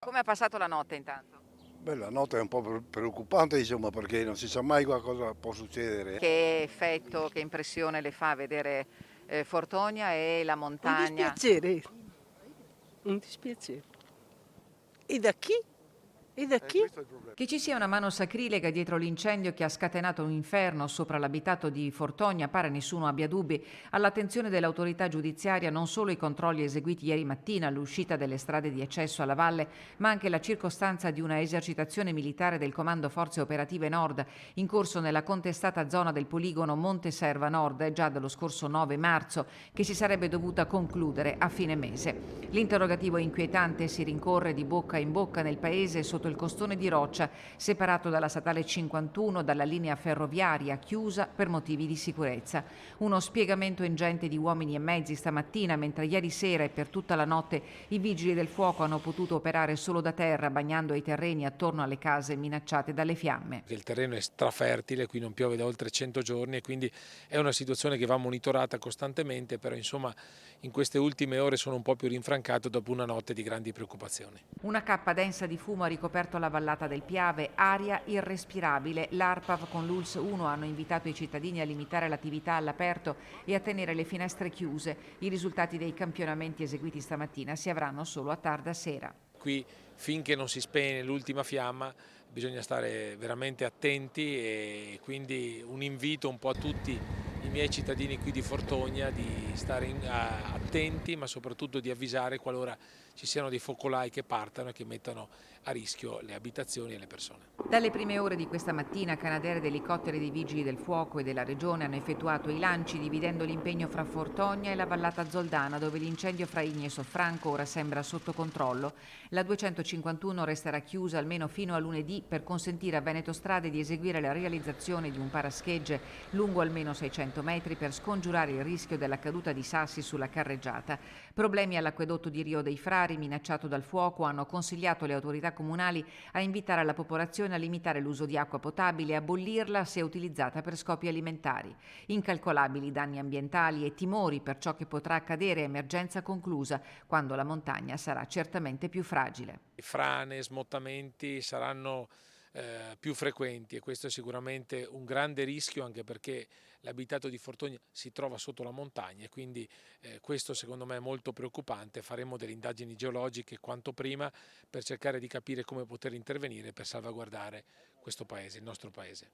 Come ha passato la notte intanto? Beh, la notte è un po' preoccupante, insomma, perché non si sa mai cosa può succedere. Che effetto, che impressione le fa vedere, Fortonia e la Un montagna? dispiacere, un dispiacere. E da chi? E da chi? Questo è il problema. Che ci sia una mano sacrilega dietro l'incendio che ha scatenato un inferno sopra l'abitato di Fortonia pare nessuno abbia dubbi. All'attenzione dell'autorità giudiziaria non solo i controlli eseguiti ieri mattina all'uscita delle strade di accesso alla valle, ma anche la circostanza di una esercitazione militare del Comando Forze Operative Nord in corso nella contestata zona del poligono Monte Serva Nord già dallo scorso 9 marzo, che si sarebbe dovuta concludere a fine mese. L'interrogativo è inquietante, si rincorre di bocca in bocca nel paese sotto il costone di roccia separato dalla statale 51 dalla linea ferroviaria chiusa per motivi di sicurezza. Uno spiegamento ingente di uomini e mezzi stamattina, mentre ieri sera e per tutta la notte i vigili del fuoco hanno potuto operare solo da terra, bagnando i terreni attorno alle case minacciate dalle fiamme. Il terreno è strafertile, qui non piove da oltre 100 giorni e quindi è una situazione che va monitorata costantemente, però insomma in queste ultime ore sono un po' più rinfrancato dopo una notte di grandi preoccupazioni. Una cappa densa di fumo ha ricoperto la vallata del Piave, aria irrespirabile. L'ARPAV con l'ULS 1 hanno invitato i cittadini a limitare l'attività all'aperto e a tenere le finestre chiuse. I risultati dei campionamenti eseguiti stamattina si avranno solo a tarda sera. Qui finché non si spegne l'ultima fiamma bisogna stare veramente attenti e quindi un invito un po' a tutti i miei cittadini qui di Fortogna di stare attenti ma soprattutto di avvisare qualora ci siano dei focolai che partano e che mettano a rischio le abitazioni e le persone. Dalle prime ore di questa mattina Canadair ed elicotteri dei Vigili del Fuoco e della Regione hanno effettuato i lanci dividendo l'impegno fra Fortogna e la vallata Zoldana dove l'incendio fra Igni e Soffranco ora sembra sotto controllo. La 251 resterà chiusa almeno fino a lunedì per consentire a Veneto Strade di eseguire la realizzazione di un paraschegge lungo almeno 600 metri per scongiurare il rischio della caduta di sassi sulla carreggiata. Problemi all'acquedotto di Rio dei Frari minacciato dal fuoco hanno consigliato le autorità comunali a invitare la popolazione a limitare l'uso di acqua potabile e a bollirla se utilizzata per scopi alimentari. Incalcolabili danni ambientali e timori per ciò che potrà accadere a emergenza conclusa, quando la montagna sarà certamente più fragile. Frane, smottamenti saranno più frequenti e questo è sicuramente un grande rischio anche perché l'abitato di Fortogna si trova sotto la montagna e quindi questo secondo me è molto preoccupante. Faremo delle indagini geologiche quanto prima per cercare di capire come poter intervenire per salvaguardare questo paese, il nostro paese.